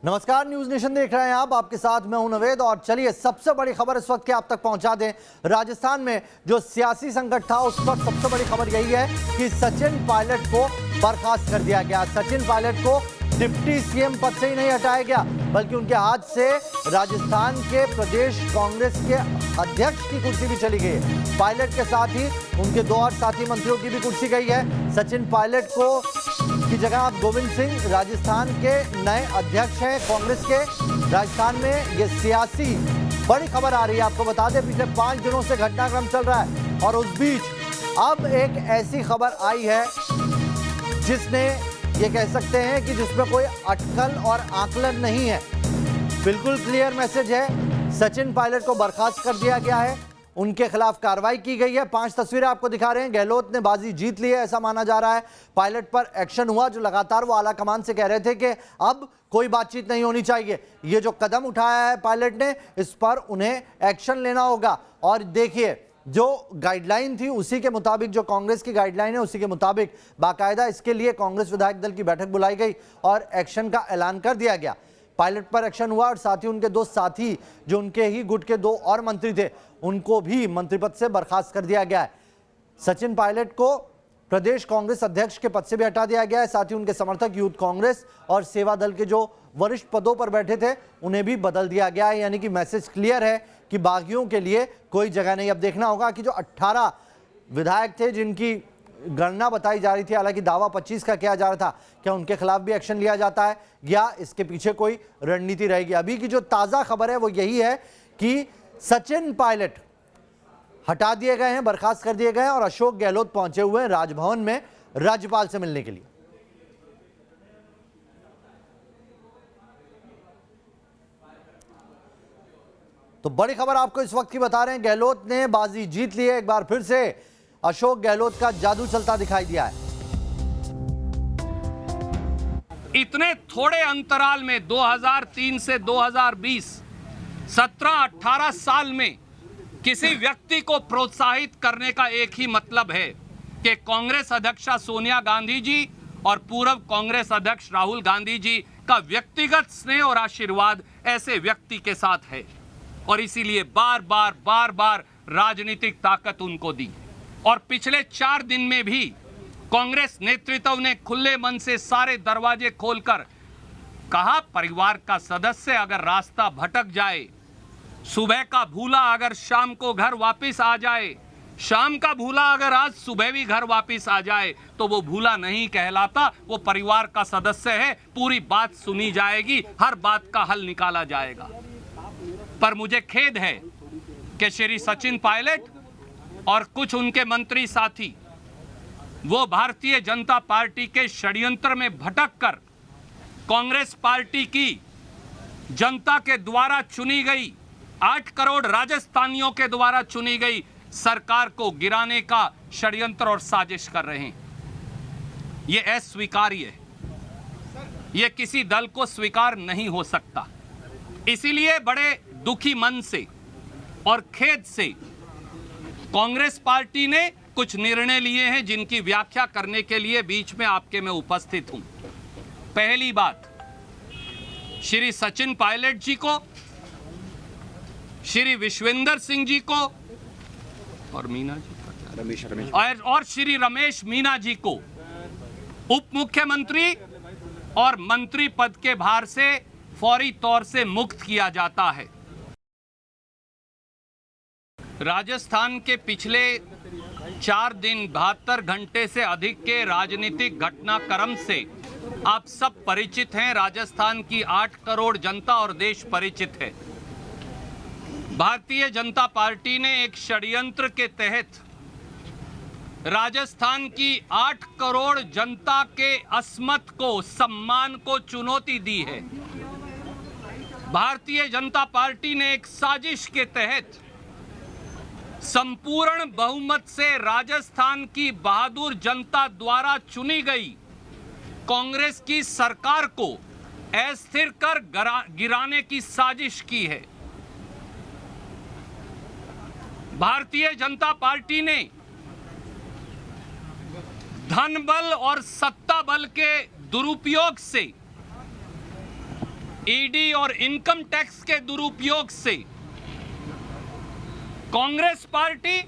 नमस्कार, news nation देख रहे हैं आप। आपके साथ मैं हूं नवेद और चलिए सबसे बड़ी खबर इस वक्त के आप तक पहुंचा दें। राजस्थान में जो सियासी संकट था उस पर सबसे बड़ी खबर यही है कि सचिन पायलट को बर्खास्त कर दिया गया। सचिन पायलट को डिप्टी सीएम पद से ही नहीं हटाया गया बल्कि उनके हाथ से राजस्थान के प्रदेश कांग्रेस के अध्यक्ष की कुर्सी भी चली गई है। पायलट के साथ ही उनके 2 और साथी मंत्रियों की भी कुर्सी गई है। सचिन पायलट को की जगह अब गोविंद सिंह राजस्थान के नए अध्यक्ष हैं कांग्रेस के। राजस्थान में ये सियासी बड़ी खबर आ रही है। आपको बता दें पिछले 5 दिनों से घटनाक्रम चल रहा है और उस बीच अब एक ऐसी खबर आई है जिसने ये कह सकते हैं कि जिसमें कोई अटकल और आकलन नहीं है। बिल्कुल क्लियर मैसेज है, सचिन पायलट को बर्खास्त कर दिया गया है, उनके खिलाफ कार्रवाई की गई है। 5 तस्वीरें आपको दिखा रहे हैं। गहलोत ने बाजी जीत ली है ऐसा माना जा रहा है। पायलट पर एक्शन हुआ जो लगातार वो आला कमान से कह रहे थे कि अब कोई बातचीत नहीं होनी चाहिए। ये जो कदम उठाया है पायलट ने, इस पर उन्हें एक्शन लेना होगा। और देखिए जो गाइडलाइन थी उसी के मुताबिक, जो कांग्रेस की गाइडलाइन है उसी के मुताबिक बाकायदा इसके लिए कांग्रेस विधायक दल की बैठक बुलाई गई और एक्शन का ऐलान कर दिया गया। पायलट पर एक्शन हुआ और साथ ही उनके 2 साथी जो उनके ही गुट के 2 और मंत्री थे उनको भी मंत्री पद से बर्खास्त कर दिया गया है। सचिन पायलट को प्रदेश कांग्रेस अध्यक्ष के पद से भी हटा दिया गया है। साथ ही उनके समर्थक यूथ कांग्रेस और सेवा दल के जो वरिष्ठ पदों पर बैठे थे उन्हें भी बदल दिया गया है। यानी कि मैसेज क्लियर है कि बागियों के लिए कोई जगह नहीं। अब देखना होगा कि जो 18 विधायक थे जिनकी गणना बताई जा रही थी, हालांकि दावा 25 का किया जा रहा था, क्या उनके खिलाफ भी एक्शन लिया जाता है या इसके पीछे कोई रणनीति रहेगी। अभी की जो ताजा खबर है वो यही है कि सचिन पायलट हटा दिए गए हैं, बर्खास्त कर दिए गए हैं और अशोक गहलोत पहुंचे हुए हैं राजभवन में राज्यपाल से मिलने के लिए। तो बड़ी खबर आपको इस वक्त की बता रहे हैं, गहलोत ने बाजी जीत ली है। एक बार फिर से अशोक गहलोत का जादू चलता दिखाई दिया है। इतने थोड़े अंतराल में 2003 से 2020 17-18 साल में किसी व्यक्ति को प्रोत्साहित करने का एक ही मतलब है कि कांग्रेस अध्यक्षा सोनिया गांधी जी और पूर्व कांग्रेस अध्यक्ष राहुल गांधी जी का व्यक्तिगत स्नेह और आशीर्वाद ऐसे व्यक्ति के साथ है और इसीलिए बार बार राजनीतिक ताकत उनको दी। और पिछले 4 दिन में भी कांग्रेस नेतृत्व ने खुले मन से सारे दरवाजे खोलकर कहा, परिवार का सदस्य अगर रास्ता भटक जाए, सुबह का भूला अगर शाम को घर वापस आ जाए, शाम का भूला अगर आज सुबह भी घर वापस आ जाए तो वो भूला नहीं कहलाता, वो परिवार का सदस्य है। पूरी बात सुनी जाएगी, हर बात का हल निकाला जाएगा। पर मुझे खेद है कि श्री सचिन पायलट और कुछ उनके मंत्री साथी वो भारतीय जनता पार्टी के षड्यंत्र में भटककर कांग्रेस पार्टी की जनता के द्वारा चुनी गई 8 करोड़ राजस्थानियों के द्वारा चुनी गई सरकार को गिराने का षड्यंत्र और साजिश कर रहे हैं। ये अस्वीकार्य है, ये किसी दल को स्वीकार नहीं हो सकता। इसीलिए बड़े दुखी मन से और खेद से कांग्रेस पार्टी ने कुछ निर्णय लिए हैं जिनकी व्याख्या करने के लिए बीच में आपके मैं उपस्थित हूं। पहली बात, श्री सचिन पायलट जी को, श्री विश्वेंद्र सिंह जी को और मीना जी और श्री रमेश मीना जी को उप मुख्यमंत्री और मंत्री पद के भार से फौरी तौर से मुक्त किया जाता है। राजस्थान के पिछले 4 दिन 72 घंटे से अधिक के राजनीतिक घटनाक्रम से आप सब परिचित हैं। राजस्थान की 8 करोड़ जनता और देश परिचित है। भारतीय जनता पार्टी ने एक षड्यंत्र के तहत राजस्थान की 8 करोड़ जनता के अस्मत को, सम्मान को चुनौती दी है। भारतीय जनता पार्टी ने एक साजिश के तहत संपूर्ण बहुमत से राजस्थान की बहादुर जनता द्वारा चुनी गई कांग्रेस की सरकार को अस्थिर कर गिराने की साजिश की है। भारतीय जनता पार्टी ने धन बल और सत्ता बल के दुरुपयोग से ईडी और इनकम टैक्स के दुरुपयोग से कांग्रेस पार्टी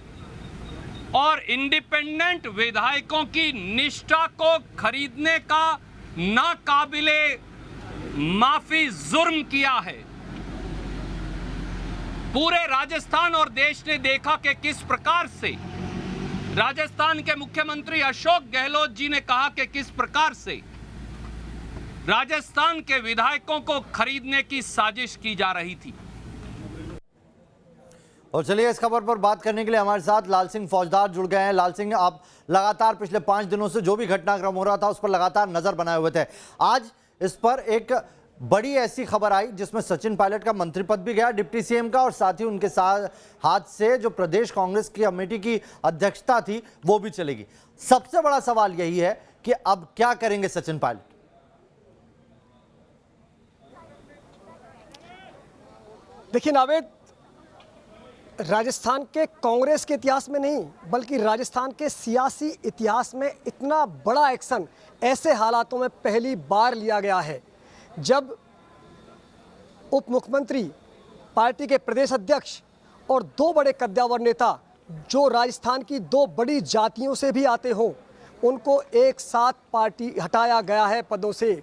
और इंडिपेंडेंट विधायकों की निष्ठा को खरीदने का नाकाबिले माफी जुर्म किया है। पूरे राजस्थान और देश ने देखा कि किस प्रकार से राजस्थान के मुख्यमंत्री अशोक गहलोत जी ने कहा कि किस प्रकार से राजस्थान के विधायकों को खरीदने की साजिश की जा रही थी। और चलिए इस खबर पर बात करने के लिए हमारे साथ लाल सिंह फौजदार जुड़ गए हैं। लाल सिंह, आप लगातार पिछले 5 दिनों से जो भी घटनाक्रम हो रहा था उस पर लगातार नजर बनाए हुए थे। आज इस पर एक बड़ी ऐसी खबर आई जिसमें सचिन पायलट का मंत्री पद भी गया, डिप्टी सीएम का, और साथ ही उनके साथ हाथ से जो प्रदेश कांग्रेस की कमेटी की अध्यक्षता थी वो भी चलेगी। सबसे बड़ा सवाल यही है कि अब क्या करेंगे सचिन पायलट? देखिए नावेद, राजस्थान के कांग्रेस के इतिहास में नहीं बल्कि राजस्थान के सियासी इतिहास में इतना बड़ा एक्शन ऐसे हालातों में पहली बार लिया गया है जब उप मुख्यमंत्री, पार्टी के प्रदेश अध्यक्ष और 2 बड़े कद्दावर नेता जो राजस्थान की 2 बड़ी जातियों से भी आते हों, उनको एक साथ पार्टी हटाया गया है पदों से।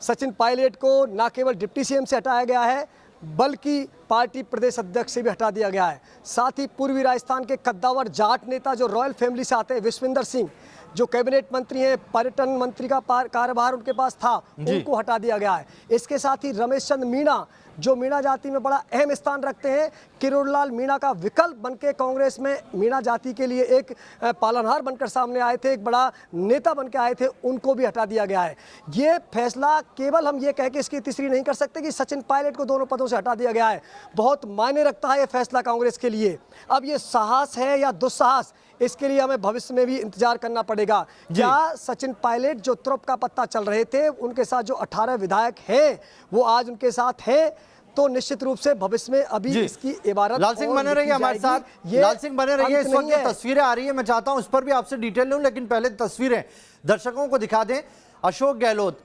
सचिन पायलट को न केवल डिप्टी सीएम से हटाया गया है बल्कि पार्टी प्रदेश अध्यक्ष से भी हटा दिया गया है। साथ ही पूर्वी राजस्थान के कद्दावर जाट नेता जो रॉयल फैमिली से आते हैं, विश्वेंद्र सिंह, जो कैबिनेट मंत्री हैं, पर्यटन मंत्री का कार्यभार उनके पास था, उनको हटा दिया गया है। इसके साथ ही रमेश चंद मीणा, जो मीणा जाति में बड़ा अहम स्थान रखते हैं, किरोड़लाल मीणा का विकल्प बनके कांग्रेस में मीणा जाति के लिए एक पालनहार बनकर सामने आए थे, एक बड़ा नेता बनके आए थे, उनको भी हटा दिया गया है। ये फैसला केवल हम ये कह के इसकी तीसरी नहीं कर सकते कि सचिन पायलट को दोनों पदों से हटा दिया गया है। बहुत मायने रखता है ये फैसला कांग्रेस के लिए। अब ये साहस है या दुस्साहस, इसके लिए हमें भविष्य में भी इंतजार करना पड़ेगा। क्या सचिन पायलट जो तुरप का पत्ता चल रहे थे, उनके साथ जो 18 विधायक हैं वो आज उनके साथ हैं, तो निश्चित रूप से भविष्य में अभी इसकी इबारत। लाल सिंह बने रहिए हमारे साथ, लाल सिंह बने रहिए। इस वक्त ये तस्वीरें आ रही है, मैं चाहता हूं इस पर भी आपसे डिटेल लूं, लेकिन पहले तस्वीरें दर्शकों को दिखा दें। अशोक गहलोत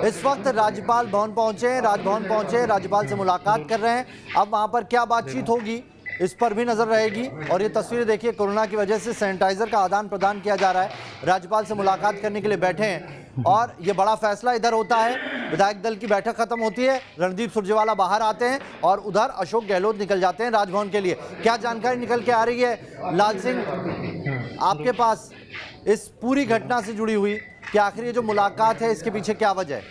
इस वक्त राज्यपाल भवन पहुंचे हैं, राजभवन पहुंचे, राज्यपाल से मुलाकात कर रहे हैं। अब वहां पर क्या बातचीत होगी इस पर भी नजर रहेगी। और ये तस्वीरें देखिए, कोरोना की वजह से सैनिटाइजर का आदान प्रदान किया जा रहा है। राज्यपाल से मुलाकात करने के लिए बैठे हैं और ये बड़ा फैसला इधर होता है। विधायक दल की बैठक खत्म होती है, रणदीप सुरजेवाला बाहर आते हैं और उधर अशोक गहलोत निकल जाते हैं राजभवन के लिए। क्या जानकारी निकल के आ रही है लाल सिंह आपके पास इस पूरी घटना से जुड़ी हुई, कि आखिर ये जो मुलाकात है इसके पीछे क्या वजह है?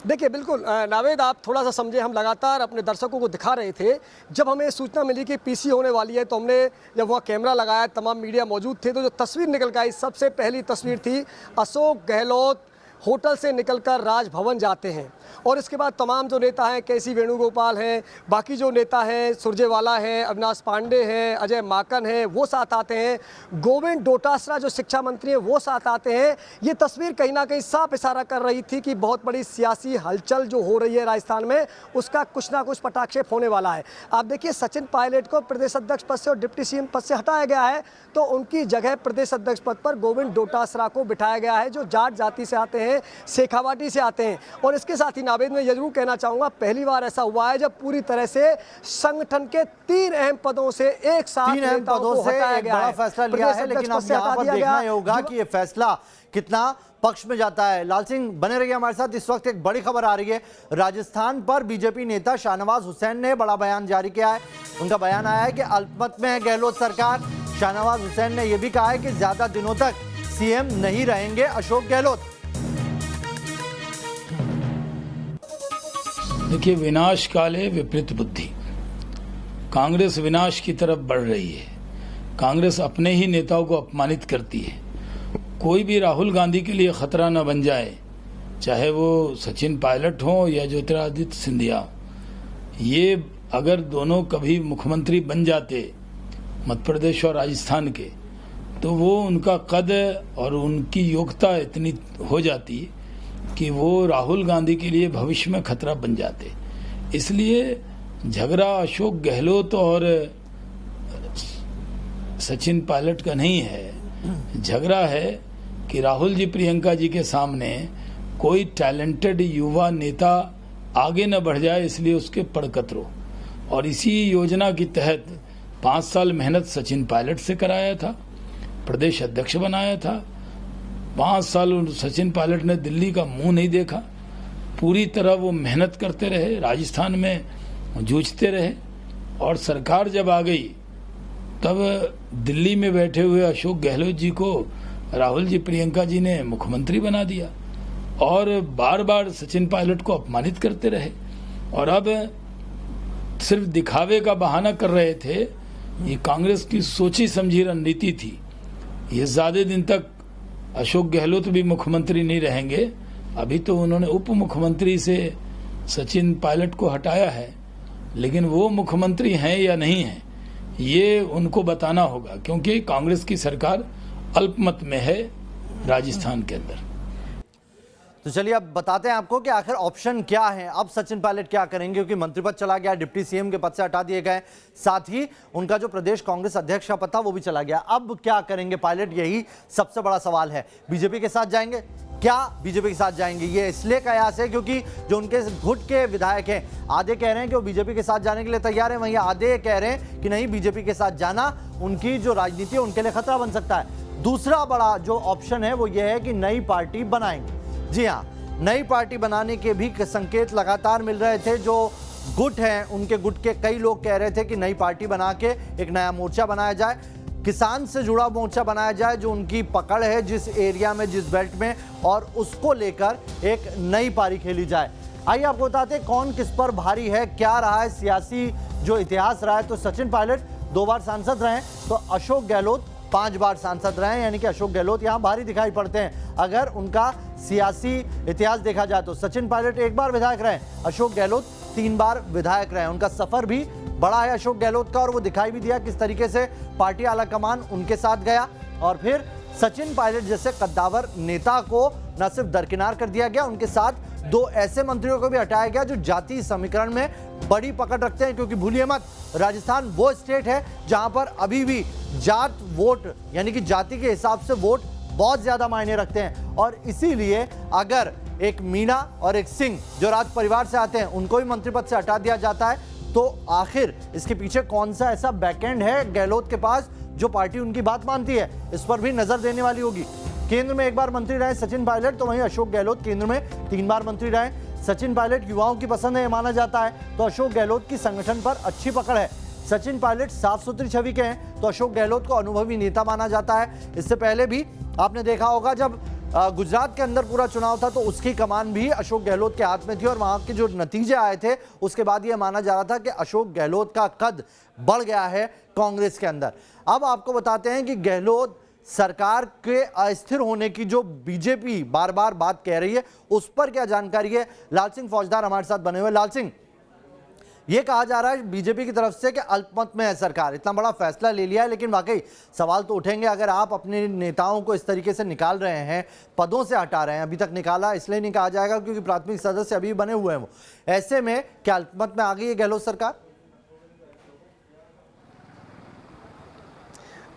देखिए बिल्कुल नावेद, आप थोड़ा सा समझे, हम लगातार अपने दर्शकों को दिखा रहे थे। जब हमें सूचना मिली कि पीसी होने वाली है तो हमने जब वहाँ कैमरा लगाया, तमाम मीडिया मौजूद थे, तो जो तस्वीर निकल के आई, सबसे पहली तस्वीर थी अशोक गहलोत होटल से निकलकर राजभवन जाते हैं। और इसके बाद तमाम जो नेता हैं, केसी वेणुगोपाल हैं, बाकी जो नेता हैं, सुरजेवाला हैं, अविनाश पांडे हैं, अजय माकन हैं, वो साथ आते हैं, गोविंद डोटासरा जो शिक्षा मंत्री हैं वो साथ आते हैं। ये तस्वीर कहीं ना कहीं साफ इशारा कर रही थी कि बहुत बड़ी सियासी हलचल जो हो रही है राजस्थान में, उसका कुछ ना कुछ पटाक्षेप होने वाला है। आप देखिए, सचिन पायलट को प्रदेश अध्यक्ष पद से और डिप्टी सीएम पद से हटाया गया है, तो उनकी जगह प्रदेश अध्यक्ष पद पर गोविंद डोटासरा को बिठाया गया है, जो जाट जाति से आते हैं, शेखावाटी से आते हैं। और इसके साथ ही नावेद में जरूर कहना चाहूंगा, पहली बार ऐसा हुआ है जब पूरी तरह से संगठन के 3 अहम पदों से एक साथ नेताओं को हटाया गया है। बड़ा फैसला लिया है, लेकिन अब यहाँ पर देखना होगा कि ये फैसला कितना पक्ष में जाता है। लाल सिंह बने रहिए हमारे साथ। इस वक्त एक बड़ी खबर आ रही है, राजस्थान पर बीजेपी नेता शाहनवाज हुसैन ने बड़ा बयान जारी किया है। उनका बयान आया है कि अल्पमत में है गहलोत सरकार। शाहनवाज हुसैन ने यह भी कहा है कि ज्यादा दिनों तक सीएम नहीं रहेंगे अशोक गहलोत। देखिए, विनाश काले विपरीत बुद्धि, कांग्रेस विनाश की तरफ बढ़ रही है। कांग्रेस अपने ही नेताओं को अपमानित करती है। कोई भी राहुल गांधी के लिए खतरा न बन जाए, चाहे वो सचिन पायलट हो या ज्योतिरादित्य सिंधिया। ये अगर दोनों कभी मुख्यमंत्री बन जाते मध्य प्रदेश और राजस्थान के, तो वो उनका कद और उनकी योग्यता इतनी हो जाती कि वो राहुल गांधी के लिए भविष्य में खतरा बन जाते। इसलिए झगड़ा अशोक गहलोत और सचिन पायलट का नहीं है, झगड़ा है कि राहुल जी प्रियंका जी के सामने कोई टैलेंटेड युवा नेता आगे न बढ़ जाए इसलिए उसके पड़कतरो। और इसी योजना के तहत 5 साल मेहनत सचिन पायलट से कराया था, प्रदेश अध्यक्ष बनाया था। 5 साल सचिन पायलट ने दिल्ली का मुंह नहीं देखा, पूरी तरह वो मेहनत करते रहे, राजस्थान में जूझते रहे। और सरकार जब आ गई तब दिल्ली में बैठे हुए अशोक गहलोत जी को राहुल जी, प्रियंका जी ने मुख्यमंत्री बना दिया और बार बार सचिन पायलट को अपमानित करते रहे। और अब सिर्फ दिखावे का बहाना कर रहे थे। ये कांग्रेस की सोची समझी रणनीति थी। ये ज्यादा दिन तक अशोक गहलोत भी मुख्यमंत्री नहीं रहेंगे। अभी तो उन्होंने उप मुख्यमंत्री से सचिन पायलट को हटाया है, लेकिन वो मुख्यमंत्री हैं या नहीं हैं ये उनको बताना होगा, क्योंकि कांग्रेस की सरकार अल्पमत में है राजस्थान के अंदर। तो चलिए अब बताते हैं आपको कि आखिर ऑप्शन क्या है। अब सचिन पायलट क्या करेंगे, क्योंकि मंत्री पद चला गया, डिप्टी सीएम के पद से हटा दिए गए, साथ ही उनका जो प्रदेश कांग्रेस अध्यक्ष का पद था वो भी चला गया। अब क्या करेंगे पायलट, यही सबसे बड़ा सवाल है। बीजेपी के साथ जाएंगे, क्या बीजेपी के साथ जाएंगे? ये इसलिए कयास है क्योंकि जो उनके गुट के विधायक हैं, आधे कह रहे हैं कि वो बीजेपी के साथ जाने के लिए तैयार है, वहीं आधे कह रहे हैं कि नहीं, बीजेपी के साथ जाना उनकी जो राजनीति है उनके लिए खतरा बन सकता है। दूसरा बड़ा जो ऑप्शन है वो ये है कि नई पार्टी बनाएंगे। जी हाँ, नई पार्टी बनाने के भी संकेत लगातार मिल रहे थे। जो गुट हैं उनके गुट के कई लोग कह रहे थे कि नई पार्टी बना के एक नया मोर्चा बनाया जाए, किसान से जुड़ा मोर्चा बनाया जाए, जो उनकी पकड़ है जिस एरिया में, जिस बेल्ट में, और उसको लेकर एक नई पारी खेली जाए। आइए आपको बताते हैं कौन किस पर भारी है, क्या रहा है सियासी जो इतिहास रहा है। तो सचिन पायलट 2 बार सांसद रहे, तो अशोक गहलोत 5 बार सांसद रहे, यानी कि अशोक गहलोत यहाँ भारी दिखाई पड़ते हैं। अगर उनका सियासी इतिहास देखा जाए तो सचिन पायलट 1 बार विधायक रहे, अशोक गहलोत 3 बार विधायक रहे। उनका सफर भी बड़ा है अशोक गहलोत का, और वो दिखाई भी दिया किस तरीके से पार्टी आला कमान उनके साथ गया। और फिर सचिन पायलट जैसे कद्दावर नेता को न सिर्फ दरकिनार कर दिया गया, उनके साथ 2 ऐसे मंत्रियों को भी हटाया गया जो जाति समीकरण में बड़ी पकड़ रखते हैं। क्योंकि भूलिए मत, राजस्थान वो स्टेट है जहां पर अभी भी जात वोट, यानी कि जाति के हिसाब से वोट बहुत ज्यादा मायने रखते हैं। और इसीलिए अगर एक मीणा और एक सिंह जो राज परिवार से आते हैं उनको भी मंत्री पद से हटा दिया जाता है, तो आखिर इसके पीछे कौन सा ऐसा बैकएंड है गहलोत के पास जो पार्टी उनकी बात मानती है, इस पर भी नजर देने वाली होगी। केंद्र में 1 बार मंत्री रहे सचिन पायलट, तो वहीं अशोक गहलोत केंद्र में 3 बार मंत्री रहे। सचिन पायलट युवाओं की पसंद है माना जाता है, तो अशोक गहलोत की संगठन पर अच्छी पकड़ है। सचिन पायलट साफ सुथरी छवि के हैं, तो अशोक गहलोत को अनुभवी नेता माना जाता है। इससे पहले भी आपने देखा होगा जब गुजरात के अंदर पूरा चुनाव था तो उसकी कमान भी अशोक गहलोत के हाथ में थी, और वहां के जो नतीजे आए थे उसके बाद यह माना जा रहा था कि अशोक गहलोत का कद बढ़ गया है कांग्रेस के अंदर। अब आपको बताते हैं कि गहलोत सरकार के अस्थिर होने की जो बीजेपी बार बार बात कह रही है उस पर क्या जानकारी है। लाल सिंह फौजदार हमारे साथ बने हुए। लाल सिंह, ये कहा जा रहा है बीजेपी की तरफ से कि अल्पमत में है सरकार, इतना बड़ा फैसला ले लिया है, लेकिन वाकई सवाल तो उठेंगे। अगर आप अपने नेताओं को इस तरीके से निकाल रहे हैं, पदों से हटा रहे हैं, अभी तक निकाला इसलिए नहीं कहा जाएगा क्योंकि प्राथमिक सदस्य अभी बने हुए हैं वो, ऐसे में क्या अल्पमत में आ गई है गहलोत सरकार?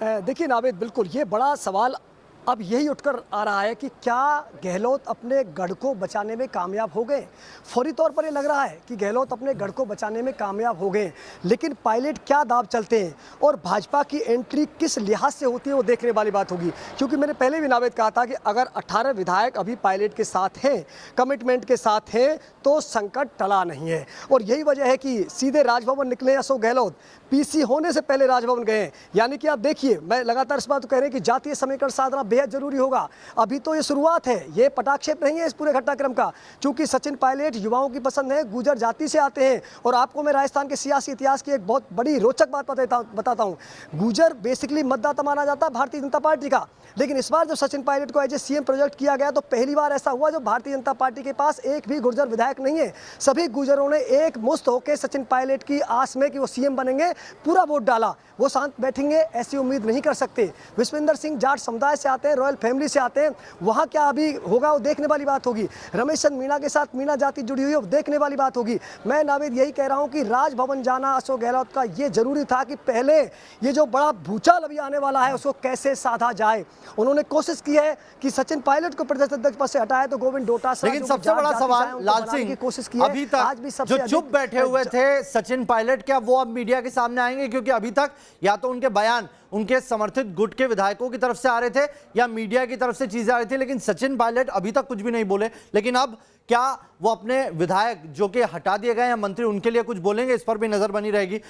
देखिए नावेद, बिल्कुल ये बड़ा सवाल अब यही उठकर आ रहा है कि क्या गहलोत अपने गढ़ को बचाने में कामयाब हो गए। फौरी तौर पर ये लग रहा है कि गहलोत अपने गढ़ को बचाने में कामयाब हो गए, लेकिन पायलट क्या दाव चलते हैं और भाजपा की एंट्री किस लिहाज से होती है वो देखने वाली बात होगी। क्योंकि मैंने पहले भी नावेद कहा था कि अगर 18 विधायक अभी पायलट के साथ हैं, कमिटमेंट के साथ हैं, तो संकट टला नहीं है। और यही वजह है कि सीधे राजभवन निकले अशोक गहलोत, पीसी होने से पहले राजभवन गए। यानी कि आप देखिए, मैं लगातार इस बात को कह रहे हैं कि जातीय समीकरण साधना बेहद जरूरी होगा। अभी तो ये शुरुआत है, ये पटाक्षेप नहीं है इस पूरे घटनाक्रम का। क्योंकि सचिन पायलट युवाओं की पसंद है, गुर्जर जाति से आते हैं। और आपको मैं राजस्थान के सियासी इतिहास की एक बहुत बड़ी रोचक बात बताता हूँ। गुर्जर बेसिकली मतदाता माना जाता है भारतीय जनता पार्टी का, लेकिन इस बार जब सचिन पायलट को एज ए सीएम प्रोजेक्ट किया गया तो पहली बार ऐसा हुआ जब भारतीय जनता पार्टी के पास एक भी गुर्जर विधायक नहीं है। सभी गुर्जरों ने एक मुश्त होकर सचिन पायलट की आस में कि वो सीएम बनेंगे पूरा वोट डाला। वो शांत बैठेंगे ऐसी उम्मीद नहीं कर सकते। विश्वेंद्र सिंह जाट समुदाय से आते आते हैं, रॉयल फैमिली से आते हैं, वहाँ क्या अभी होगा वो देखने वाली बात होगी। रमेश चंद्र मीणा के साथ मीणा जाति जुड़ी हुई है, वो देखने वाली बात होगी। मैं नावेद यही कह रहा हूँ कि राजभवन जाना अशोक गहलोत का ये जरूरी था कि पहले ये जो बड़ा भूचाल अभी आने वाला है उसको कैसे साधा जाए। उन्होंने कोशिश की है कि सचिन पायलट को प्रदेश अध्यक्ष पद से हटाया तो गोविंद डोटासरा, लेकिन सबसे बड़ा सवाल लाल सिंह, अभी तक जो चुप बैठे हुए थे सचिन पायलट, क्या वो अब मीडिया के सामने आएंगे? क्योंकि अभी तक या तो उनके बयान उनके समर्थित गुट के विधायकों की तरफ से आ रहे थे या मीडिया की तरफ से चीजें आ रही थी, लेकिन सचिन पायलट अभी तक कुछ भी नहीं बोले। लेकिन अब क्या वो अपने विधायक जो कि हटा दिए गए हैं मंत्री, उनके लिए कुछ बोलेंगे? इस पर भी नजर बनी रहेगी।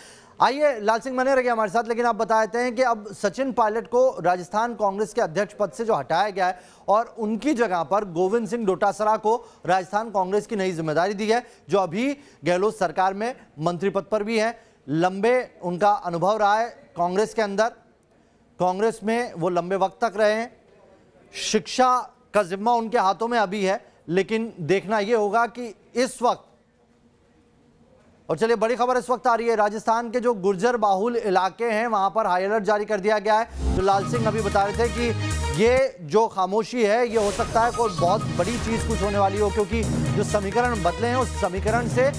आइए लाल सिंह बने रहिए हमारे साथ, लेकिन आप बताते हैं कि अब सचिन पायलट को राजस्थान कांग्रेस के अध्यक्ष पद से जो हटाया गया है और उनकी जगह पर गोविंद सिंह डोटासरा को राजस्थान कांग्रेस की नई जिम्मेदारी दी है, जो अभी गहलोत सरकार में मंत्री पद पर भी है। लंबे उनका अनुभव रहा है कांग्रेस के अंदर, कांग्रेस में वो लंबे वक्त तक रहे हैं। शिक्षा का जिम्मा उनके हाथों में अभी है, लेकिन देखना यह होगा कि इस वक्त, और चलिए बड़ी खबर इस वक्त आ रही है, राजस्थान के जो गुर्जर बाहुल इलाके हैं वहां पर हाई अलर्ट जारी कर दिया गया है। जो लाल सिंह अभी बता रहे थे कि ये जो खामोशी है ये हो सकता है कोई बहुत बड़ी चीज कुछ होने वाली हो, क्योंकि जो समीकरण बदले हैं उस समीकरण से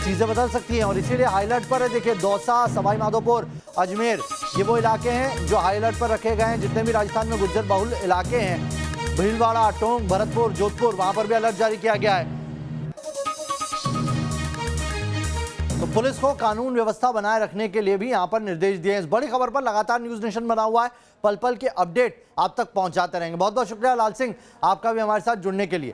चीजें बदल सकती हैं और इसीलिए हाई अलर्ट पर है। देखिए दौसा, सवाई माधोपुर, अजमेर, ये वो इलाके हैं जो हाई अलर्ट पर रखे गए हैं। जितने भी राजस्थान में गुर्जर बाहुल इलाके हैं, भीलवाड़ा, टोंक, भरतपुर, जोधपुर, वहां पर भी अलर्ट जारी किया गया है। तो पुलिस को कानून व्यवस्था बनाए रखने के लिए भी यहां पर निर्देश दिए हैं। इस बड़ी खबर पर लगातार न्यूज नेशन बना हुआ है, पल पल के अपडेट आप तक पहुंचाते रहेंगे। बहुत बहुत शुक्रिया लाल सिंह आपका भी हमारे साथ जुड़ने के लिए।